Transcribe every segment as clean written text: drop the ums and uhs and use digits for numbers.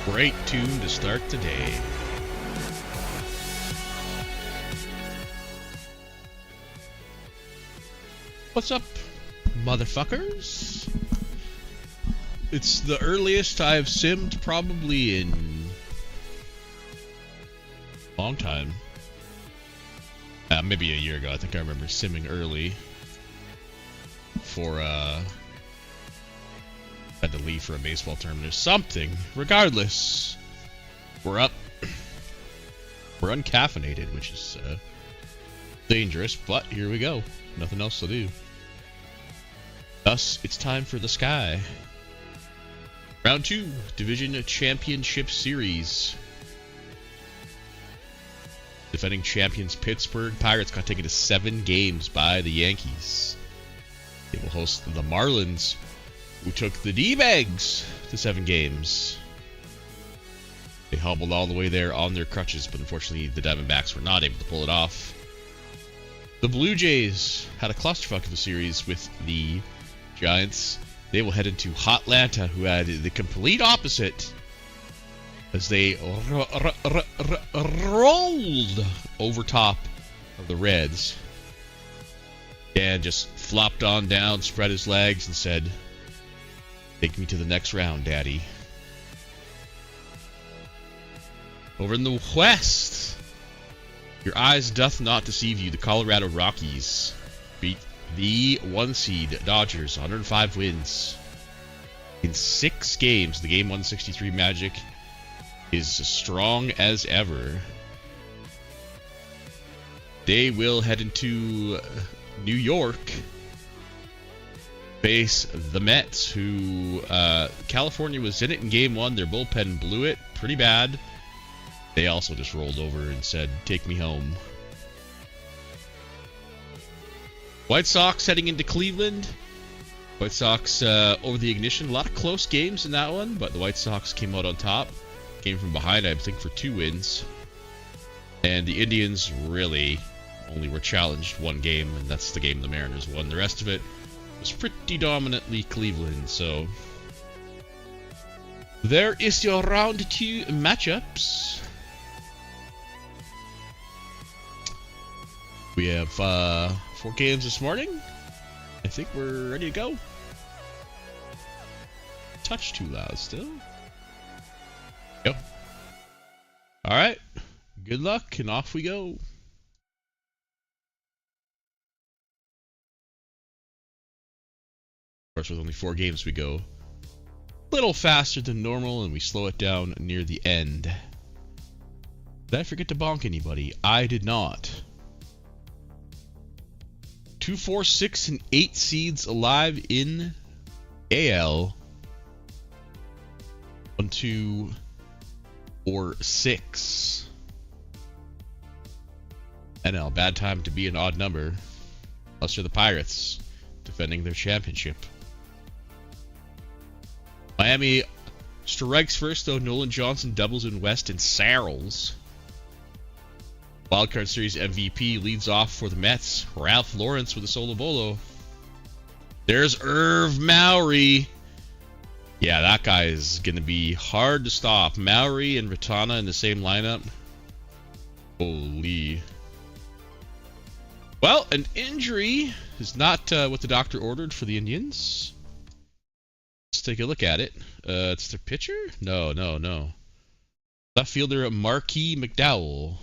Great tune to start the day. What's up, motherfuckers? It's the earliest I've simmed probably in a long time. Maybe a year ago. I think I remember simming early for had to leave for a baseball tournament or something. Regardless, we're up. We're uncaffeinated, which is dangerous, but here we go. Nothing else to do. Thus, it's time for the sky. Round 2, Division Championship Series. Defending champions Pittsburgh Pirates got taken to 7 games by the Yankees. They will host the Marlins, who took the D-Bags to 7 games. They hobbled all the way there on their crutches, but unfortunately the Diamondbacks were not able to pull it off. The Blue Jays had a clusterfuck of a series with the Giants. They will head into Hotlanta, who had the complete opposite, as they rolled over top of the Reds. Dan just flopped on down, spread his legs, and said, "Take me to the next round, Daddy." Over in the West, your eyes doth not deceive you. The Colorado Rockies beat the 1 seed Dodgers, 105 wins in 6 games. The game 163 Magic is as strong as ever. They will head into New York, face the Mets, who California was in it in game 1. Their bullpen blew it pretty bad. They also just rolled over and said, "Take me home." White Sox heading into Cleveland. White Sox over the ignition. A lot of close games in that one, but the White Sox came out on top. Came from behind, I think, for 2 wins. And the Indians really only were challenged 1 game, and that's the game the Mariners won. The rest of it was pretty dominantly Cleveland, so there is your round 2 matchups. We have 4 games this morning. I think we're ready to go. Touch too loud still. Yep. Alright. Good luck, and off we go. Of course, with only 4 games, we go a little faster than normal, and we slow it down near the end. Did I forget to bonk anybody? I did not. 2, 4, 6, and 8 seeds alive in AL. 1, 2, 4, 6. NL, bad time to be an odd number. Unless you're the Pirates, defending their championship. Miami strikes first, though. Nolan Johnson doubles in West and Sarles. Wildcard Series MVP leads off for the Mets. Ralph Lawrence with a solo bolo. There's Irv Mowry. Yeah, that guy is going to be hard to stop. Mowry and Ratana in the same lineup. Holy. Well, an injury is not what the doctor ordered for the Indians. Let's take a look at it. It's their pitcher? No. Left fielder Marquis McDowell.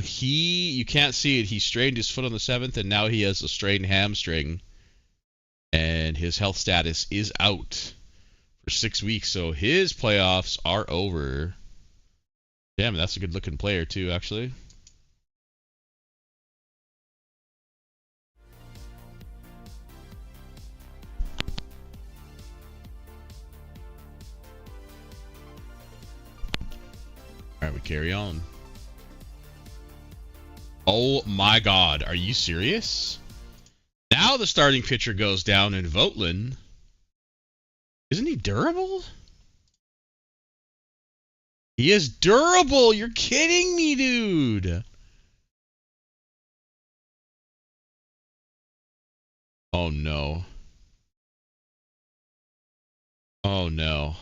You can't see it. He strained his foot on the 7th, and now he has a strained hamstring. And his health status is out for 6 weeks, so his playoffs are over. Damn, that's a good-looking player, too, actually. Alright, we carry on. Oh my god, are you serious? Now the starting pitcher goes down in Voteland. Isn't he durable? He is durable! You're kidding me, dude! Oh no. Oh no.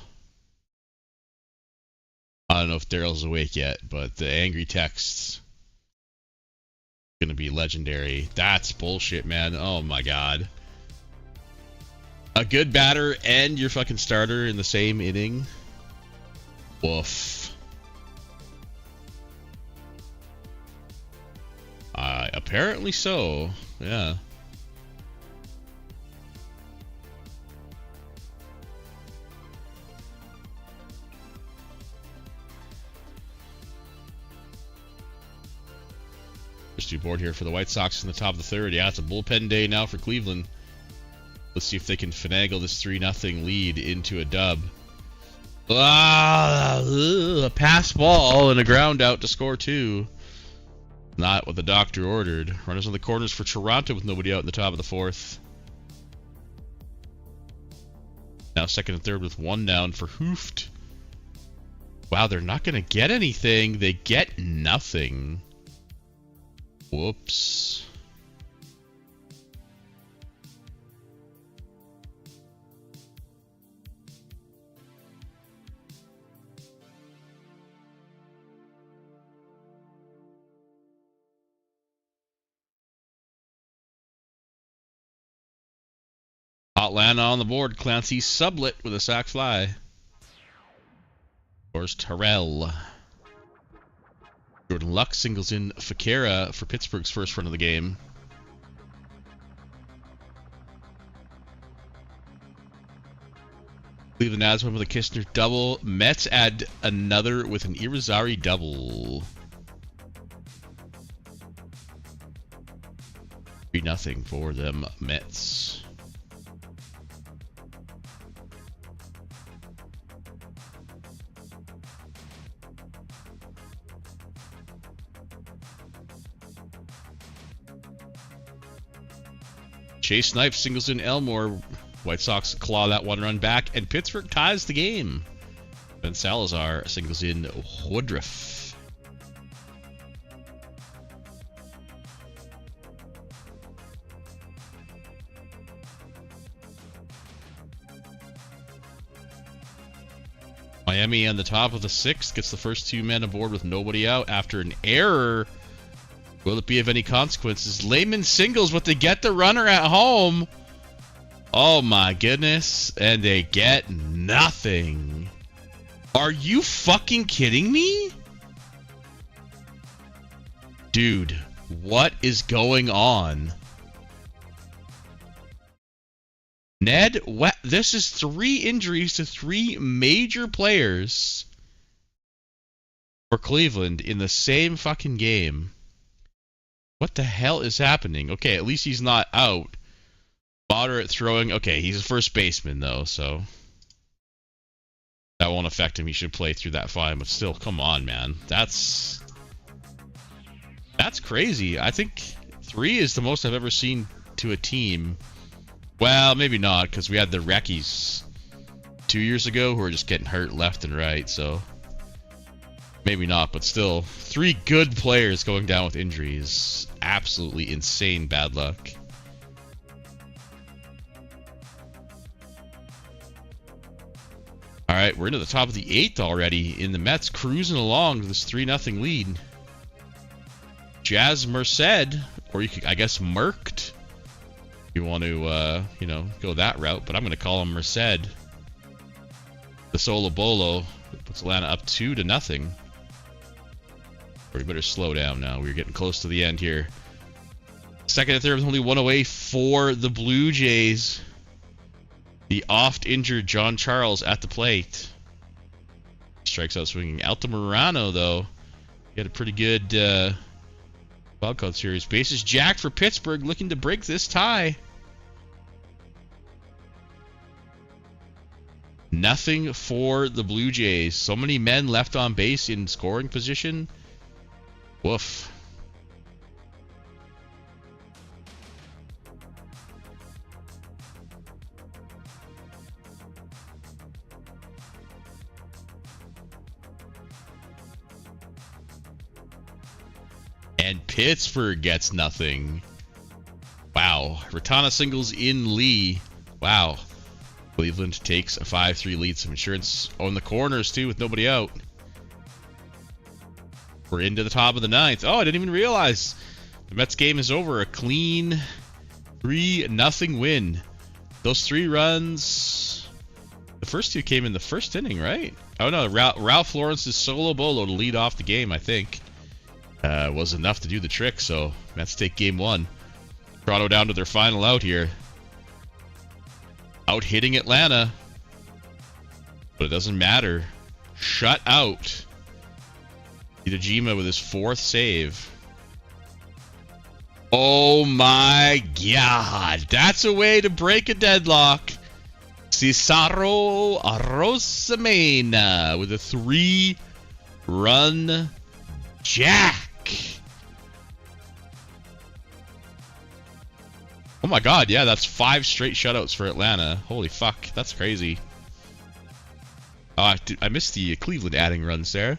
I don't know if Daryl's awake yet, but the angry text's gonna be legendary. That's bullshit, man. Oh my god. A good batter and your fucking starter in the same inning? Woof. Apparently so. Yeah. First two board here for the White Sox in the top of the third. Yeah, it's a bullpen day now for Cleveland. Let's see if they can finagle this 3-0 lead into a dub. A pass ball and a ground out to score two. Not what the doctor ordered. Runners on the corners for Toronto with nobody out in the top of the fourth. Now second and third with one down for Hooft. Wow, they're not going to get anything. They get nothing. Whoops. Atlanta on the board. Clancy Sublet with a sac fly. Of course, Terrell. Jordan Luck singles in Fakira for Pittsburgh's first run of the game. Cleveland adds one with a Kistner double. Mets add another with an Irizarry double. 3-0 for them Mets. Chase Snipes singles in Elmore. White Sox claw that one run back, and Pittsburgh ties the game. Ben Salazar singles in Woodruff. Miami on the top of the sixth gets the first two men aboard with nobody out after an error. Will it be of any consequences? Lehman singles, but they get the runner at home. Oh my goodness. And they get nothing. Are you fucking kidding me? Dude, what is going on? Ned, this is 3 injuries to 3 major players for Cleveland in the same fucking game. What the hell is happening? Okay, at least he's not out. Moderate throwing. Okay, he's a first baseman, though, so that won't affect him. He should play through that fine, but still, come on, man. That's crazy. I think 3 is the most I've ever seen to a team. Well, maybe not, because we had the Reckies 2 years ago who were just getting hurt left and right, so maybe not, but still, 3 good players going down with injuries. Absolutely insane bad luck. All right, we're into the top of the 8th already in the Mets, cruising along to this 3-0 lead. Jazz Merced, or you could, I guess, Merked. You want to, go that route, but I'm going to call him Merced. The Solo Bolo puts Atlanta up 2-0. We better slow down now. We're getting close to the end here. Second and third with only one away for the Blue Jays. The oft-injured John Charles at the plate. Strikes out swinging. Altamirano, though, he had a pretty good wildcard series. Bases jacked for Pittsburgh, looking to break this tie. Nothing for the Blue Jays. So many men left on base in scoring position. Woof. And Pittsburgh gets nothing. Wow. Ratana singles in Lee. Wow. Cleveland takes a 5-3 lead. Some insurance on the corners, too, with nobody out. We're into the top of the 9th. Oh, I didn't even realize. The Mets game is over. A clean 3-0 win. Those 3 runs, the first 2 came in the first inning, right? Oh, no. Ralph Lawrence's solo bolo to lead off the game, I think, was enough to do the trick. So, Mets take game 1. Toronto down to their final out here. Out hitting Atlanta. But it doesn't matter. Shut out. Itajima with his 4th save. Oh my god. That's a way to break a deadlock. Cesaro Arosamena with a 3-run jack. Oh my god, yeah, that's 5 straight shutouts for Atlanta. Holy fuck, that's crazy. Oh, I missed the Cleveland adding runs there.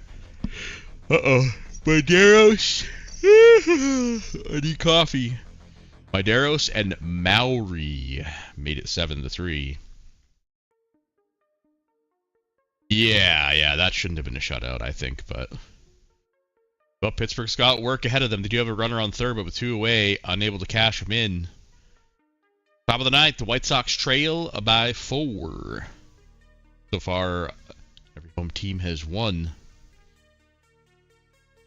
Uh-oh. Maderos. I need coffee. Maderos and Maury made it 7-3. Yeah, that shouldn't have been a shutout, I think, but... Well, Pittsburgh's got work ahead of them. They do have a runner on third, but with 2 away, unable to cash him in. Top of the 9th, the White Sox trail by 4. So far, every home team has won.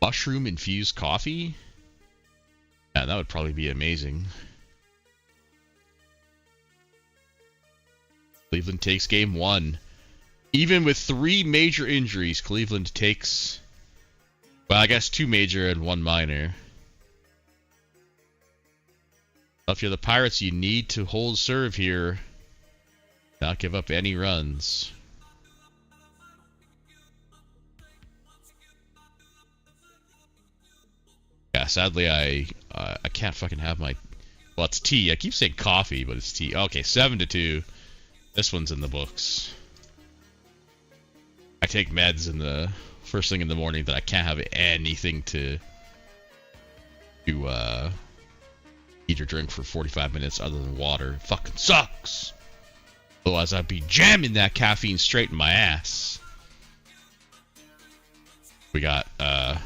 Mushroom-infused coffee? Yeah, that would probably be amazing. Cleveland takes game 1. Even with 3 major injuries, Cleveland takes... Well, I guess 2 major and 1 minor. If you're the Pirates, you need to hold serve here. Not give up any runs. Yeah, sadly, I can't fucking have my... Well, it's tea. I keep saying coffee, but it's tea. Okay, 7-2. This one's in the books. I take meds in the first thing in the morning that I can't have anything to eat or drink for 45 minutes other than water. It fucking sucks. Otherwise, I'd be jamming that caffeine straight in my ass. We got about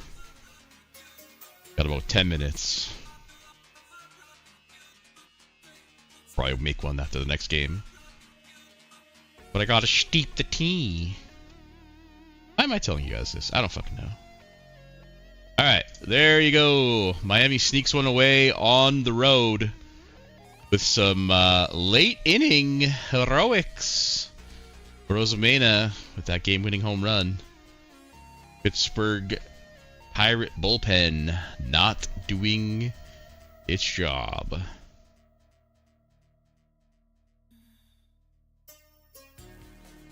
10 minutes. Probably make one after the next game. But I gotta steep the tea. Why am I telling you guys this? I don't fucking know. Alright, there you go. Miami sneaks one away on the road with some late inning heroics. Rosamena with that game-winning home run. Pittsburgh Pirate bullpen not doing its job.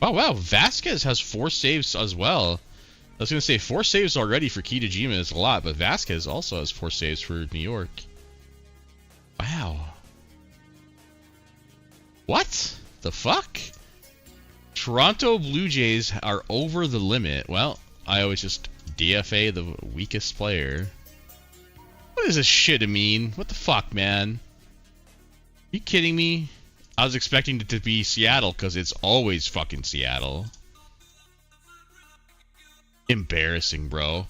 Oh, wow. Vasquez has 4 saves as well. I was going to say 4 saves already for Kitajima is a lot, but Vasquez also has 4 saves for New York. Wow. What the fuck? Toronto Blue Jays are over the limit. Well, I always just DFA the weakest player. What does this shit mean? What the fuck, man? Are you kidding me? I was expecting it to be Seattle because it's always fucking Seattle. Embarrassing, bro.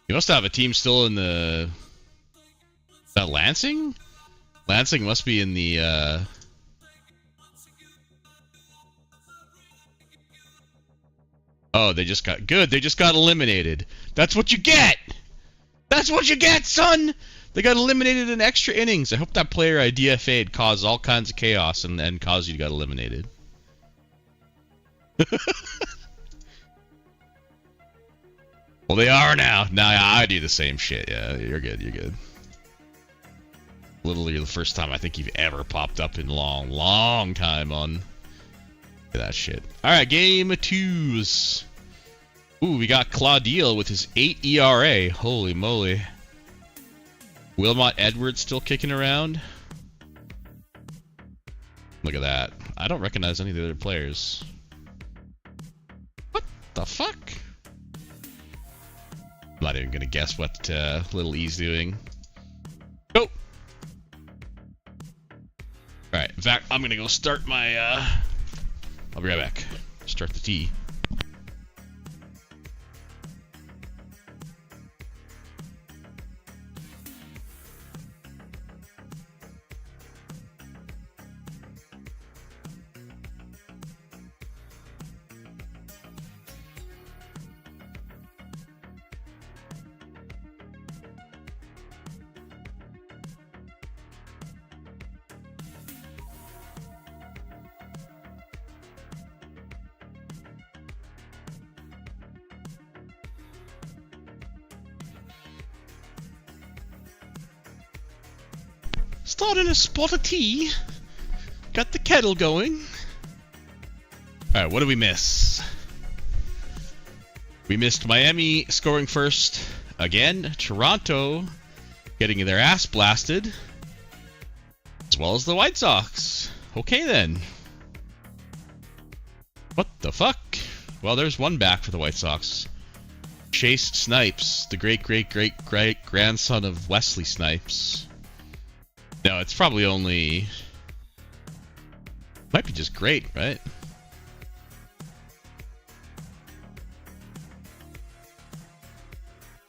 You must have a team still in the... Is that Lansing? Lansing must be in the... Oh, they just got... Good, they just got eliminated. That's what you get! That's what you get, son! They got eliminated in extra innings. I hope that player I DFA'd caused all kinds of chaos and caused you to get eliminated. Well, they are now. Now I do the same shit. Yeah, you're good. You're good. Literally the first time I think you've ever popped up in a long, long time on... Look at that shit. Alright, game 2s. Ooh, we got Claudio with his 8 ERA. Holy moly. Wilmot Edwards still kicking around. Look at that. I don't recognize any of the other players. What the fuck? I'm not even gonna guess what Little E's doing. Go! Alright, in fact, I'm gonna go start my I'll be right back. Start the tea. Starting a spot of tea. Got the kettle going. Alright, what did we miss? We missed Miami scoring first again. Toronto getting their ass blasted. As well as the White Sox. Okay then. What the fuck? Well, there's one back for the White Sox. Chase Snipes, the great-great-great-great-grandson of Wesley Snipes. No, it's probably only... Might be just great, right?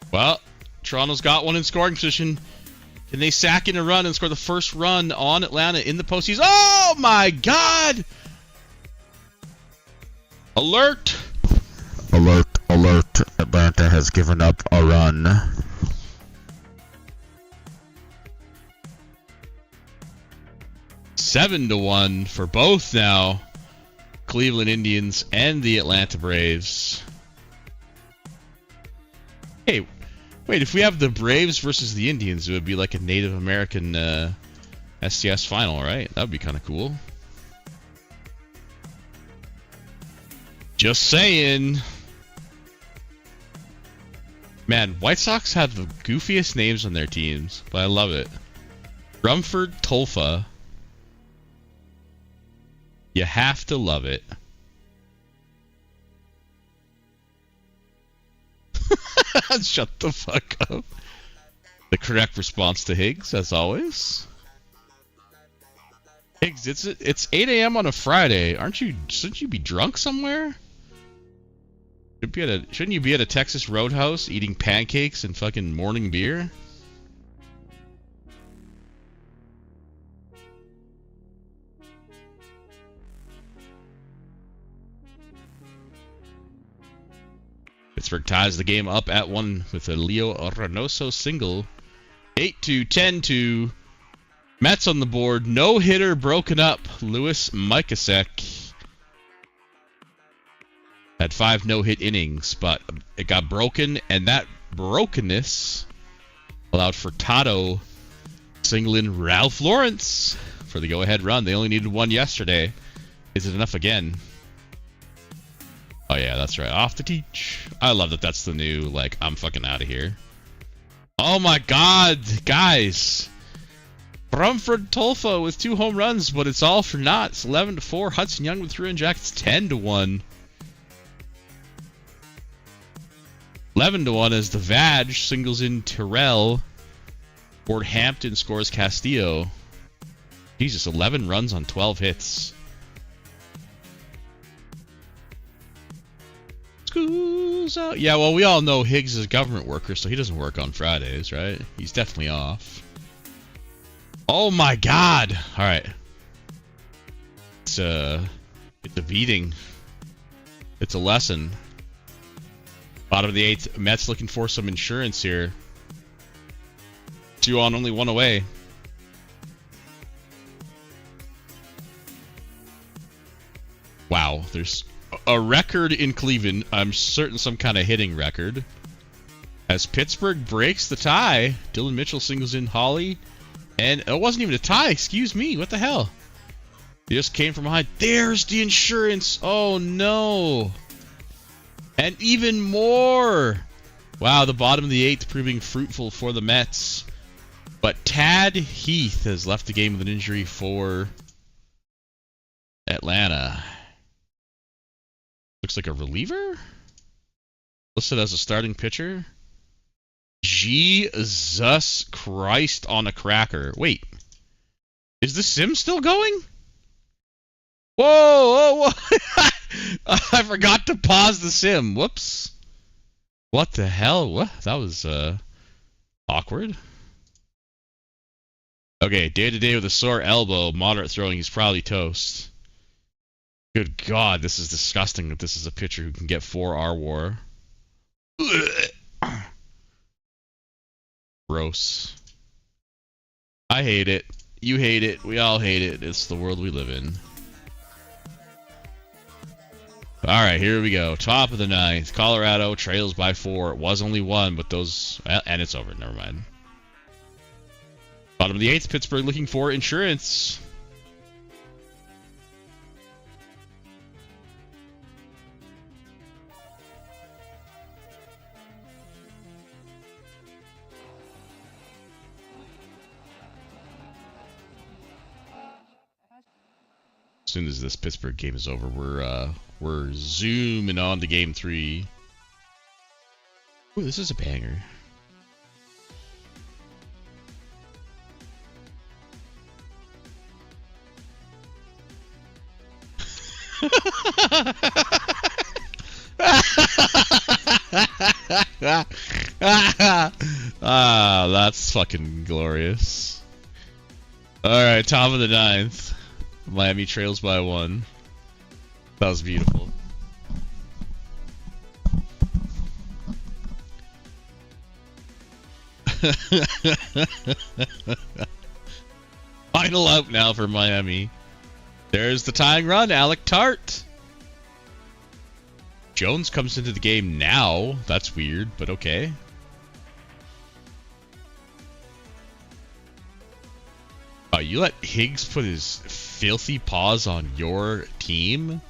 Well, Toronto's got one in scoring position. Can they sack in a run and score the first run on Atlanta in the postseason? Oh my god! Alert! Alert, alert. Atlanta has given up a run. Seven to 1 for both now. Cleveland Indians and the Atlanta Braves. Hey, wait, if we have the Braves versus the Indians, it would be like a Native American SCS final, right? That would be kind of cool. Just saying. Man, White Sox have the goofiest names on their teams, but I love it. Rumford Tolfa. You have to love it. Shut the fuck up. The correct response to Higgs, as always. Higgs, it's 8 a.m. on a Friday. Shouldn't you be drunk somewhere? Shouldn't you be at a Texas Roadhouse eating pancakes and fucking morning beer? Pittsburgh ties the game up at 1 with a Leo Reynoso single. 8-2, 10-2. Mets on the board. No hitter broken up. Louis Mikasek had 5 no-hit innings, but it got broken, and that brokenness allowed Furtado single in Ralph Lawrence for the go-ahead run. They only needed 1 yesterday. Is it enough again? Oh yeah, that's right. Off the teach. I love that that's the new, like, I'm fucking out of here. Oh my god, guys. Rumford Tolfa with 2 home runs, but it's all for naught. It's 11-4. Hudson Young with 3 run jackets, 10-1. 11-1 as the Vag singles in Terrell. Ford Hampton scores Castillo. Jesus, 11 runs on 12 hits. School's out. Yeah, well, we all know Higgs is a government worker, so he doesn't work on Fridays, right? He's definitely off. Oh my god! Alright. It's a beating. It's a lesson. Bottom of the 8th, Mets looking for some insurance here. 2 on, only 1 away. Wow, there's a record in Cleveland. I'm certain some kind of hitting record. As Pittsburgh breaks the tie, Dylan Mitchell singles in Holly. And it wasn't even a tie, excuse me. What the hell? They just came from behind. There's the insurance. Oh no. And even more. Wow, the bottom of the 8th proving fruitful for the Mets. But Tad Heath has left the game with an injury for Atlanta. Looks like a reliever? Listed as a starting pitcher? Jesus Christ on a cracker. Wait. Is the sim still going? Whoa, whoa, whoa. I forgot to pause the sim. Whoops. What the hell? What? That was awkward. Okay, day-to-day with a sore elbow, moderate throwing, he's probably toast. Good God, this is disgusting that this is a pitcher who can get 4 R-WAR. Gross. I hate it. You hate it. We all hate it. It's the world we live in. Alright, here we go. Top of the 9th. Colorado trails by 4. It was only 1, but those... And it's over. Never mind. Bottom of the 8th. Pittsburgh looking for insurance. As soon as this Pittsburgh game is over, we're zooming on to game 3. Ooh, this is a banger. Ah, that's fucking glorious. Alright, top of the 9th. Miami trails by 1. That was beautiful. Final out now for Miami. There's the tying run, Alec Tart. Jones comes into the game now. That's weird, but okay. Oh, you let Higgs put his filthy paws on your team?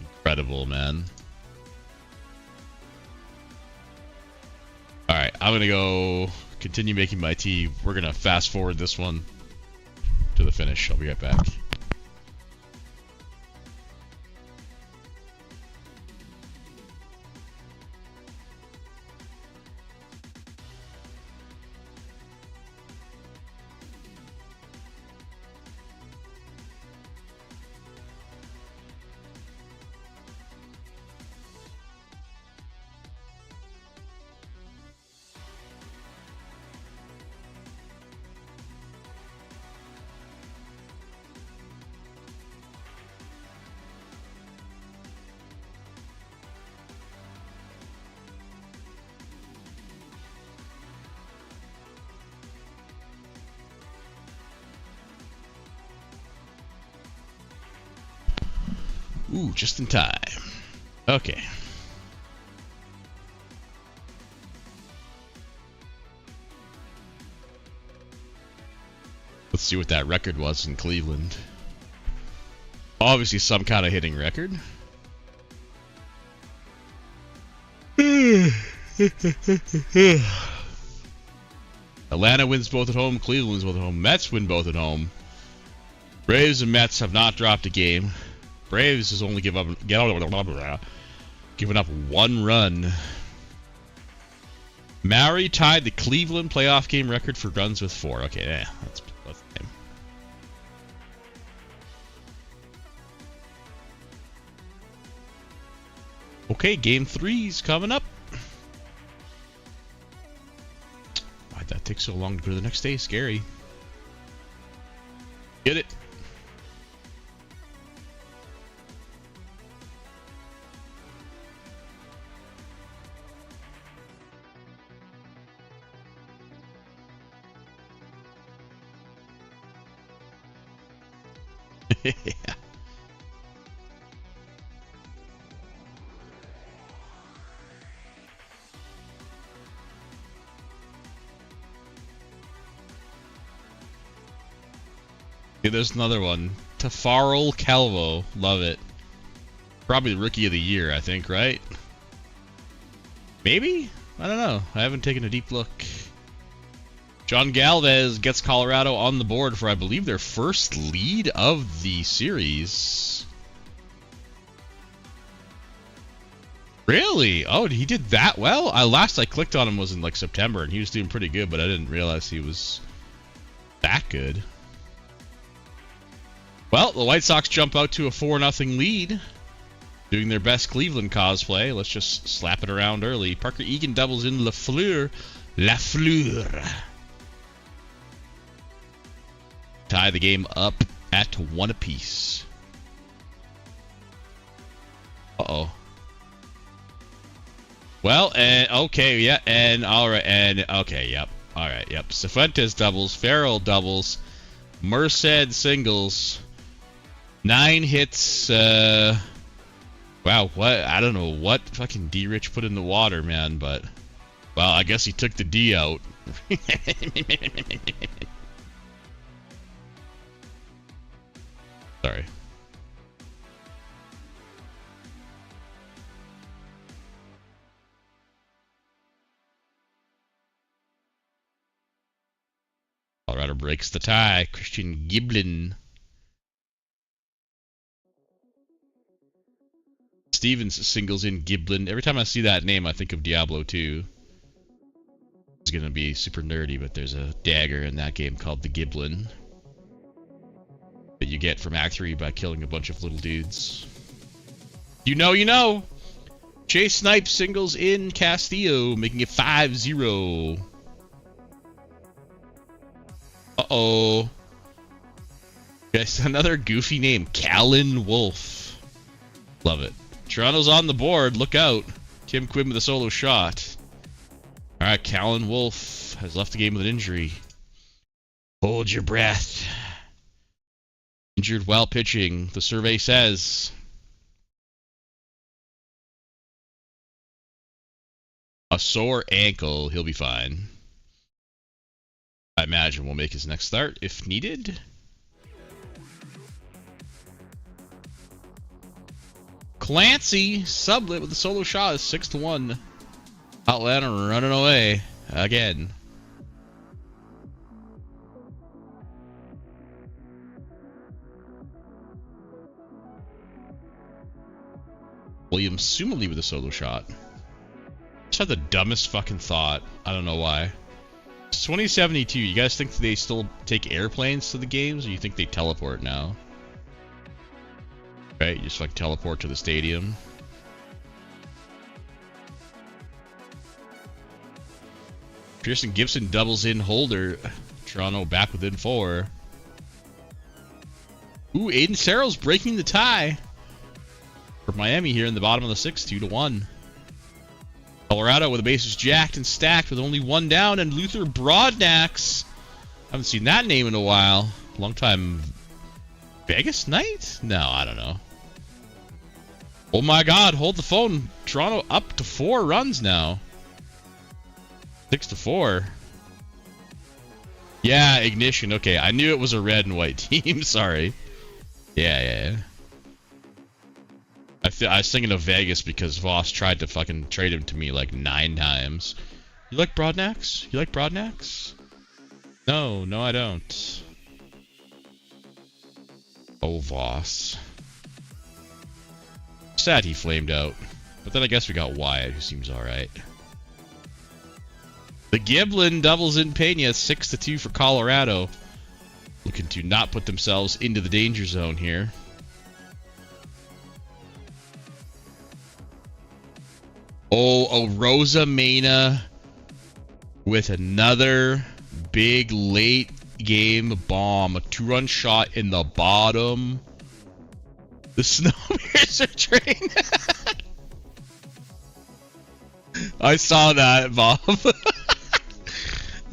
Incredible, man. Alright, I'm gonna go continue making my tea. We're gonna fast forward this one to the finish. I'll be right back. Ooh, just in time. Okay. Let's see what that record was in Cleveland. Obviously some kind of hitting record. Atlanta wins both at home. Cleveland wins both at home. Mets win both at home. Braves and Mets have not dropped a game. Braves has only given up 1 run. Maori tied the Cleveland playoff game record for runs with 4. Okay, yeah, that's game. Okay, game 3's coming up. Why'd that take so long to go to the next day? Scary. Get it. Yeah. Okay, there's another one. Tafarel Calvo. Love it. Probably the rookie of the year, I think, right? Maybe? I don't know. I haven't taken a deep look. John Galvez gets Colorado on the board for, I believe, their first lead of the series. Really? Oh, he did that well? Last I clicked on him was in like September, and he was doing pretty good, but I didn't realize he was that good. Well, the White Sox jump out to a 4-0 lead. Doing their best Cleveland cosplay. Let's just slap it around early. Parker Egan doubles in Lafleur. Tie the game up at 1 apiece. Uh-oh. Well, and okay, yeah, and alright, and okay, yep. Alright, yep. Cifuentes doubles, Farrell doubles, Merced singles. 9 hits, wow, what? I don't know what fucking D-Rich put in the water, man, but... Well, I guess he took the D out. Sorry. Colorado breaks the tie. Christian Giblin. Stevens singles in Giblin. Every time I see that name, I think of Diablo 2. It's going to be super nerdy, but there's a dagger in that game called the Giblin that you get from Act 3 by killing a bunch of little dudes. You know, you know! Chase Snipe singles in Castillo, making it 5-0. Uh-oh. Guys, another goofy name. Callan Wolf. Love it. Toronto's on the board. Look out. Tim Quinn with a solo shot. Alright, Callan Wolf has left the game with an injury. Hold your breath. Injured while pitching, the survey says. A sore ankle. He'll be fine. I imagine we'll make his next start if needed. Clancy sublet with a solo shot is 6-1. Atlanta running away again. William Sumali with a solo shot. Just had the dumbest fucking thought. I don't know why. It's 2072. You guys think they still take airplanes to the games, or you think they teleport now? Right? You just like teleport to the stadium. Pearson Gibson doubles in Holder. Toronto back within 4. Ooh, Aiden Serrell's breaking the tie for Miami here in the bottom of the 6th, 2-1. Colorado with the bases jacked and stacked with only 1 down, and Luther Broadnax. Haven't seen that name in a while. Long time Vegas night? No, I don't know. Oh my god, hold the phone. Toronto up to 4 runs now. 6-4. Yeah, Ignition. Okay, I knew it was a red and white team. Sorry. Yeah. I was thinking of Vegas because Voss tried to fucking trade him to me like 9 times. You like Broadnax? You like Broadnax? No, I don't. Oh, Voss. Sad he flamed out. But then I guess we got Wyatt, who seems alright. The Giblin doubles in Pena, 6-2 for Colorado. Looking to not put themselves into the danger zone here. Oh, a Rosa Mena with another big late game bomb. A 2-run shot in the bottom. The Snowpiercer train. I saw that, Bob.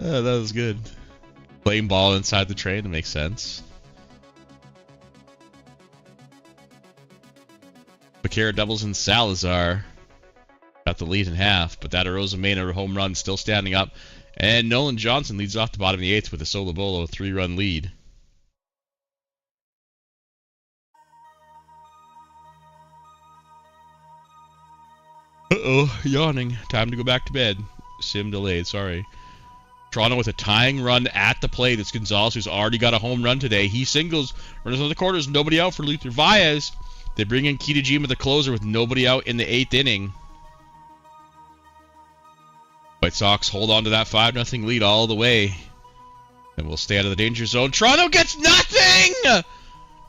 Oh, that was good. Playing ball inside the train, that makes sense. Vaquera doubles in Salazar. Got the lead in half, but that Arozamena home run still standing up. And Nolan Johnson leads off the bottom of the 8th with a solo bolo 3-run lead. Uh-oh, yawning. Time to go back to bed. Sim delayed, sorry. Toronto with a tying run at the plate. It's Gonzalez, who's already got a home run today. He singles. Runners on the corners. Nobody out for Luther Valles. They bring in Kitajima, the closer, with nobody out in the 8th inning. White Sox hold on to that 5-0 lead all the way. And we'll stay out of the danger zone. Toronto gets nothing!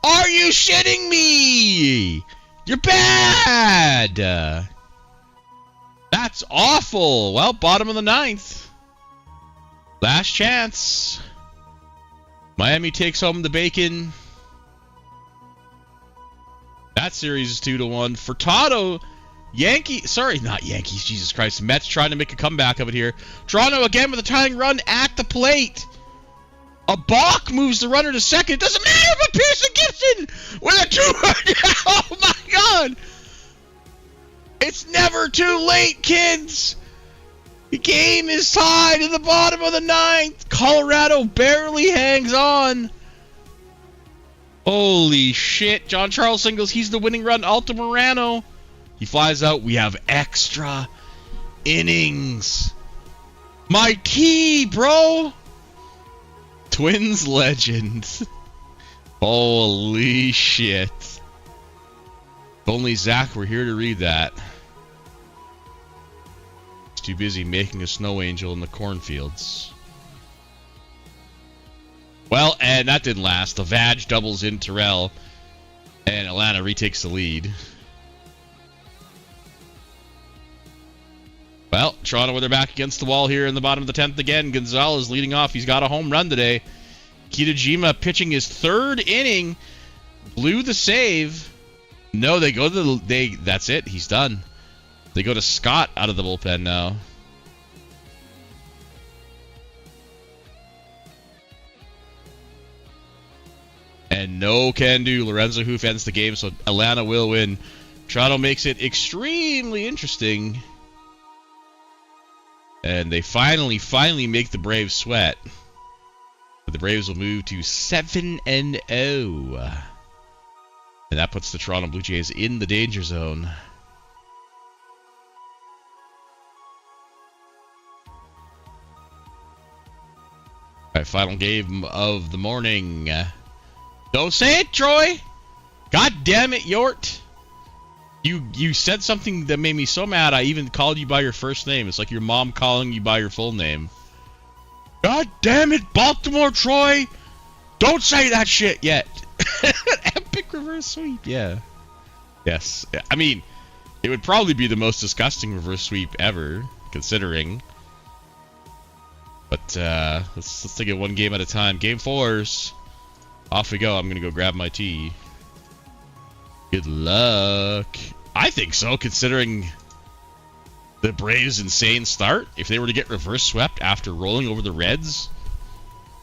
Are you shitting me? You're bad! That's awful! Well, bottom of the 9th. Last chance. Miami takes home the bacon. That series is 2-1. Furtado, not Yankees, Jesus Christ. Mets trying to make a comeback of it here. Toronto again with a tying run at the plate. A balk moves the runner to second. It doesn't matter, but Pearson Gibson with a 2-run. Oh my God! It's never too late, kids. The game is tied in the bottom of the 9th. Colorado barely hangs on. Holy shit. John Charles singles. He's the winning run. Altamirano. He flies out. We have extra innings. My T, bro. Twins legend. Holy shit. If only Zach were here to read that. He's too busy making a snow angel in the cornfields. Well, and that didn't last. The Vag doubles in Terrell, and Atlanta retakes the lead. Well, Toronto with their back against the wall here in the bottom of the 10th again. Gonzalez leading off. He's got a home run today. Kitajima pitching his 3rd inning. Blew the save. No, they go to that's it. He's done. They go to Scott out of the bullpen now. And no can do. Lorenzo Hoof ends the game, so Atlanta will win. Toronto makes it extremely interesting. And they finally make the Braves sweat. But the Braves will move to 7-0. And that puts the Toronto Blue Jays in the danger zone. All right, final game of the morning. Don't say it, Troy! God damn it, Yort! You said something that made me so mad I even called you by your first name. It's like your mom calling you by your full name. God damn it, Baltimore, Troy! Don't say that shit yet! Epic reverse sweep, yeah. Yes. I mean, it would probably be the most disgusting reverse sweep ever, considering. But let's take it one game at a time. Game 4s. Off we go. I'm going to go grab my tea. Good luck. I think so, considering the Braves' insane start. If they were to get reverse swept after rolling over the Reds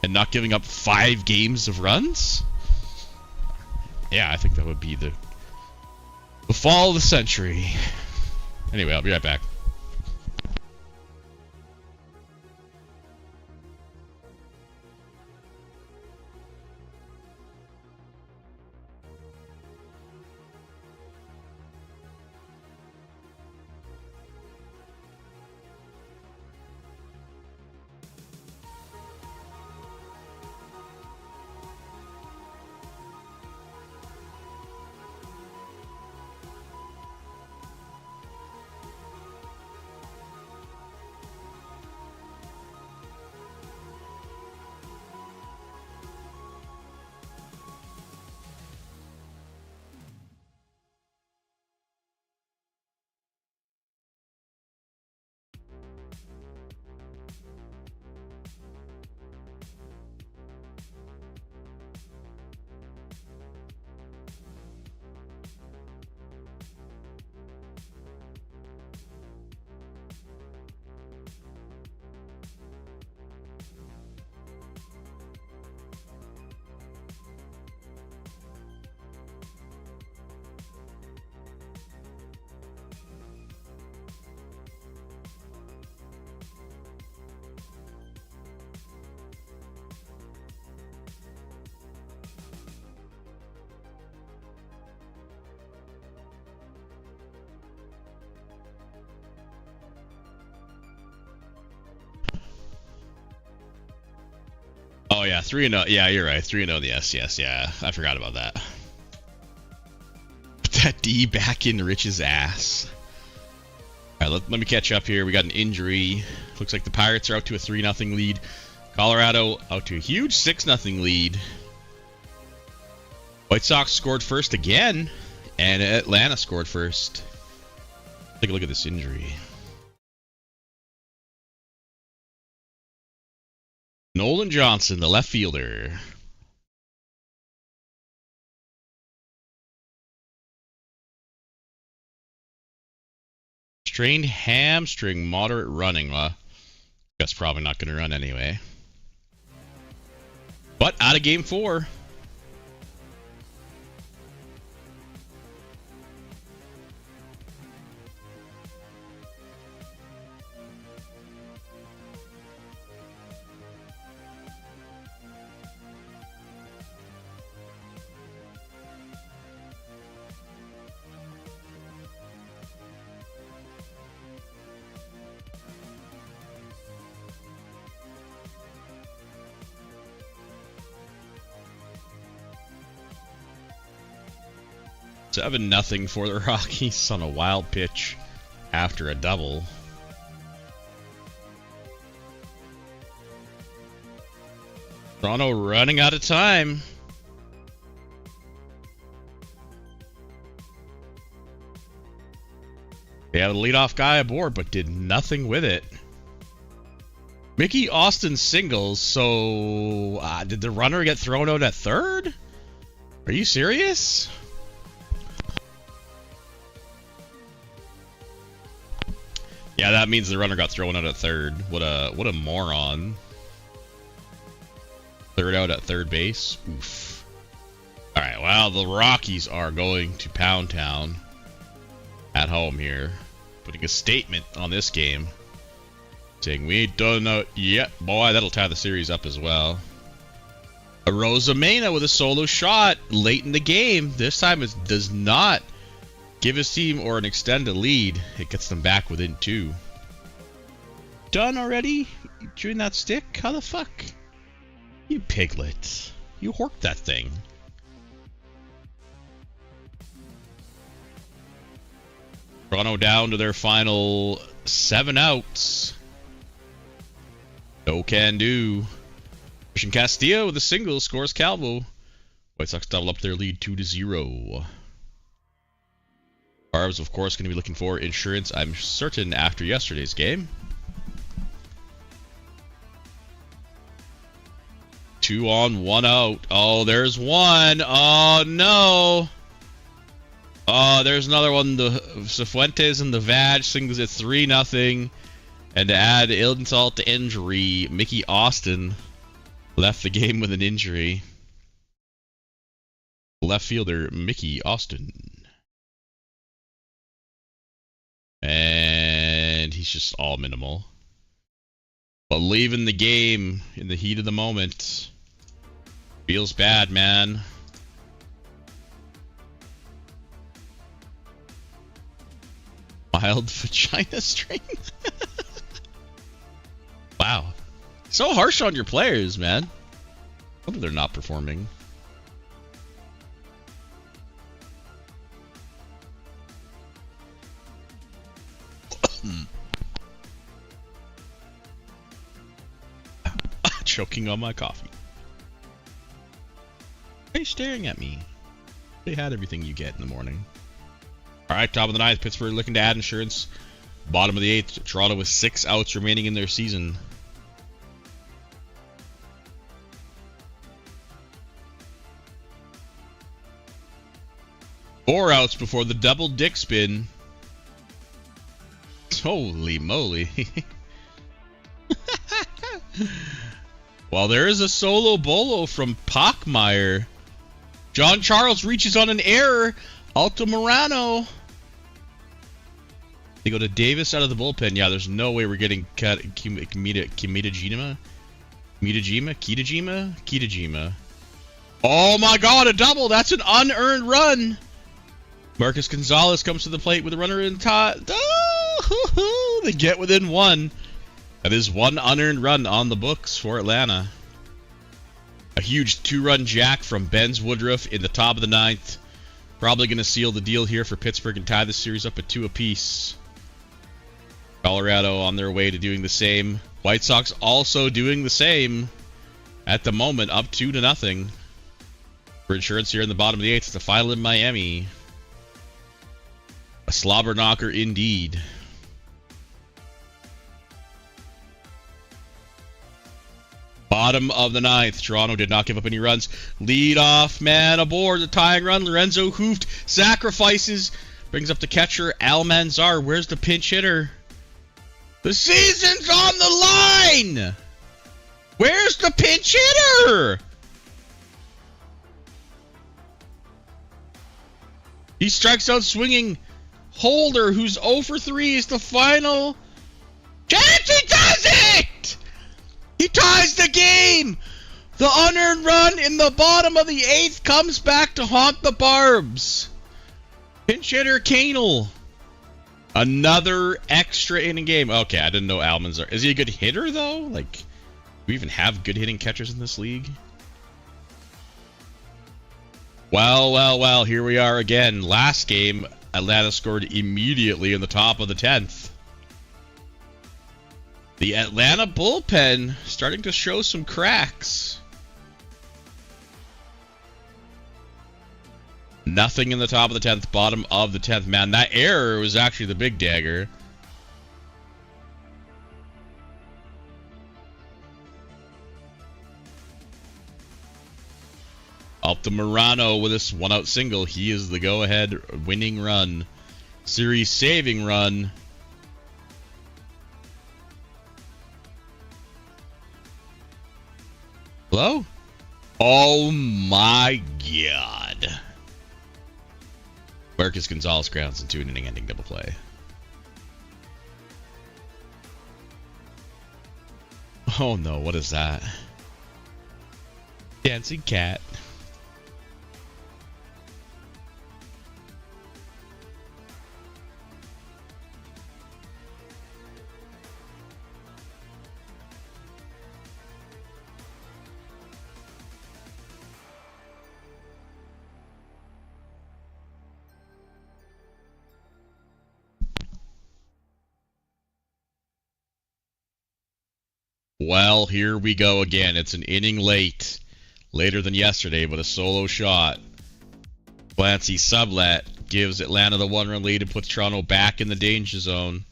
and not giving up 5 games of runs. Yeah, I think that would be the fall of the century. Anyway, I'll be right back. Oh, yeah, 3-0. Yeah, you're right. 3-0 in the SCS. Yeah, I forgot about that. Put that D back in Rich's ass. All right, let me catch up here. We got an injury. Looks like the Pirates are out to a 3-0 lead. Colorado out to a huge 6-0 lead. White Sox scored first again, And Atlanta scored first. Take a look at this injury. Nolan Johnson, the left fielder. Strained hamstring, moderate running. Well, guess probably not going to run anyway. But out of game 4. Seven nothing for the Rockies on a wild pitch after a double. Toronto running out of time. They have a leadoff guy aboard, but did nothing with it. Mickey Austin singles, so did the runner get thrown out at third? Are you serious? Yeah, that means the runner got thrown out at third. What a moron. Third out at third base. Oof. Alright, well, the Rockies are going to Pound Town at home here. Putting a statement on this game. Saying, we ain't done it yet. Boy, that'll tie the series up as well. A Rosamena with a solo shot late in the game. This time it does not give his team or an extended lead. It gets them back within 2. Done already? Chewing that stick? How the fuck? You piglet. You horked that thing. Toronto down to their final 7 outs. No can do. Christian Castillo with a single scores Calvo. White Sox double up their lead 2-0. Barb's, of course, going to be looking for insurance, I'm certain, after yesterday's game. 2 on, 1 out. Oh, there's one. Oh, no. Oh, there's another one. The Cifuentes and the Vag sings it 3-0. And to add insult to injury, Mickey Austin left the game with an injury. Left fielder, Mickey Austin. And he's just all minimal. But leaving the game in the heat of the moment feels bad, man. Mild vagina strain? Wow. So harsh on your players, man. Wonder they're not performing. Choking on my coffee. Why are you staring at me? They had everything you get in the morning. Alright, top of the 9th. Pittsburgh looking to add insurance. Bottom of the 8th. Toronto with 6 outs remaining in their season. Four outs before the double dick spin. Holy moly. Well, there is a solo bolo from Pockmeyer. John Charles reaches on an error. Alto Morano. They go to Davis out of the bullpen. Yeah, there's no way we're getting Kitajima. Oh my god, a double. That's an unearned run. Marcus Gonzalez comes to the plate with a runner in tie. Oh, they get within 1. That is 1 unearned run on the books for Atlanta. A huge 2-run jack from Benz Woodruff in the top of the 9th. Probably going to seal the deal here for Pittsburgh and tie this series up at 2 apiece. Colorado on their way to doing the same. White Sox also doing the same. At the moment, up 2-0. For insurance here in the bottom of the 8th, it's the final in Miami. A slobber knocker indeed. Bottom of the ninth. Toronto did not give up any runs. Lead off man aboard the tying run. Lorenzo hoofed. Sacrifices. Brings up the catcher. Almanzar. Where's the pinch hitter? The season's on the line! Where's the pinch hitter? He strikes out swinging. Holder, who's 0 for 3, is the final chance. He does it! He ties the game! The unearned run in the bottom of the 8th comes back to haunt the Barbs. Pinch hitter Canel. Another extra inning game. Okay, I didn't know Almanzar. Is he a good hitter, though? Like, do we even have good hitting catchers in this league? Well, here we are again. Last game, Atlanta scored immediately in the top of the 10th. The Atlanta bullpen starting to show some cracks. Nothing in the top of the 10th, bottom of the 10th. Man, that error was actually the big dagger. Altamirano with this one-out single. He is the go-ahead winning run. Series-saving run. Hello? Oh my God. Marcus Gonzalez grounds into an inning-ending double play. Oh no, what is that? Dancing cat. Well, here we go again. It's an inning late. Later than yesterday, but a solo shot. Clancy sublet gives Atlanta the one-run lead and puts Toronto back in the danger zone.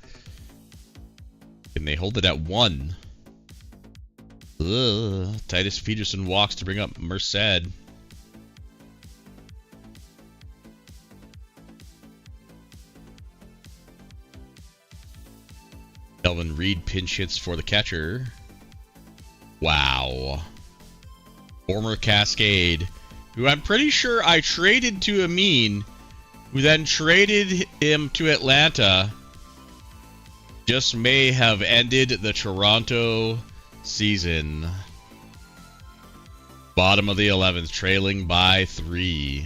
And they hold it at 1. Titus Peterson walks to bring up Merced. Delvin Reed pinch hits for the catcher. Wow. Former Cascade, who I'm pretty sure I traded to Amin, who then traded him to Atlanta, just may have ended the Toronto season. Bottom of the 11th, trailing by 3.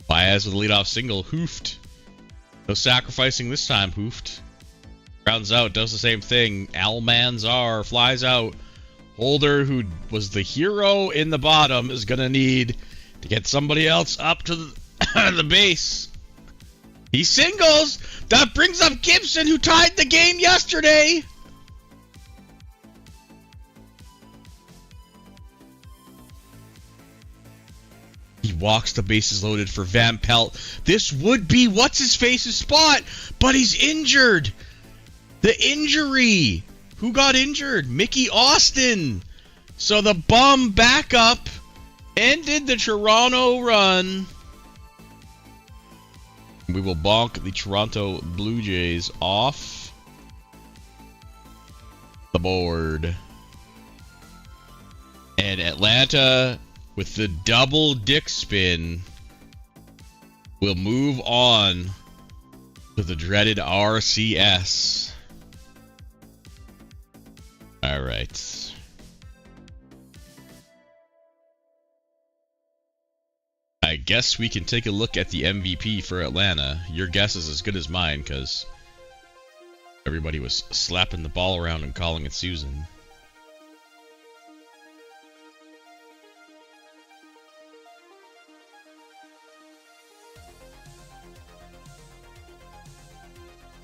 Baez with a leadoff single. Hoofed. No sacrificing this time. Hoofed. Grounds out. Does the same thing. Almanzar flies out. Holder, who was the hero in the bottom, is going to need to get somebody else up to the base. He singles. That brings up Gibson, who tied the game yesterday. He walks the bases loaded for Van Pelt. This would be what's-his-face's spot, but he's injured. The injury. Who got injured? Mickey Austin. So the bum backup ended the Toronto run. We will bonk the Toronto Blue Jays off the board. And Atlanta, with the double dick spin, will move on to the dreaded RCS. All right. I guess we can take a look at the MVP for Atlanta. Your guess is as good as mine, because everybody was slapping the ball around and calling it Susan.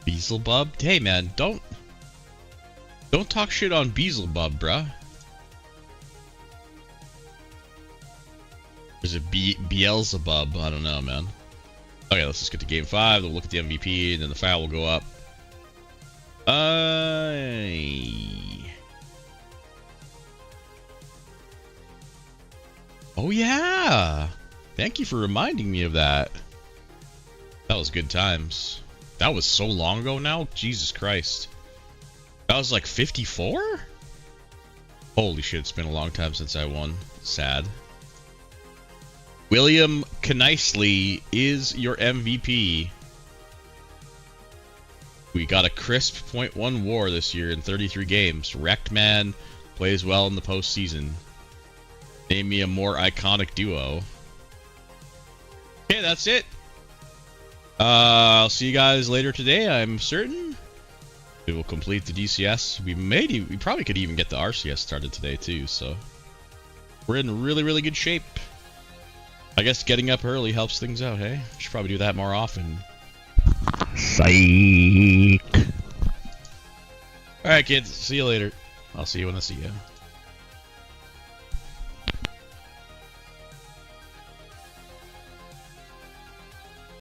Beelzebub? Hey man, don't talk shit on Beelzebub, bruh. is it Beelzebub? I don't know, man. Okay, let's just get to game 5. Then we'll look at the MVP, and then the file will go up. Oh, yeah. Thank you for reminding me of that. That was good times. That was so long ago now. Jesus Christ. That was like 54? Holy shit, it's been a long time since I won. Sad. William Knisley is your MVP. We got a crisp .1 WAR this year in 33 games. Wrecked Man plays well in the postseason. Name me a more iconic duo. Okay, that's it. I'll see you guys later today, I'm certain. We will complete the DCS. We probably could even get the RCS started today too, so we're in really, really good shape. I guess getting up early helps things out, hey? Should probably do that more often. Psych. Alright, kids. See you later. I'll see you when I see you.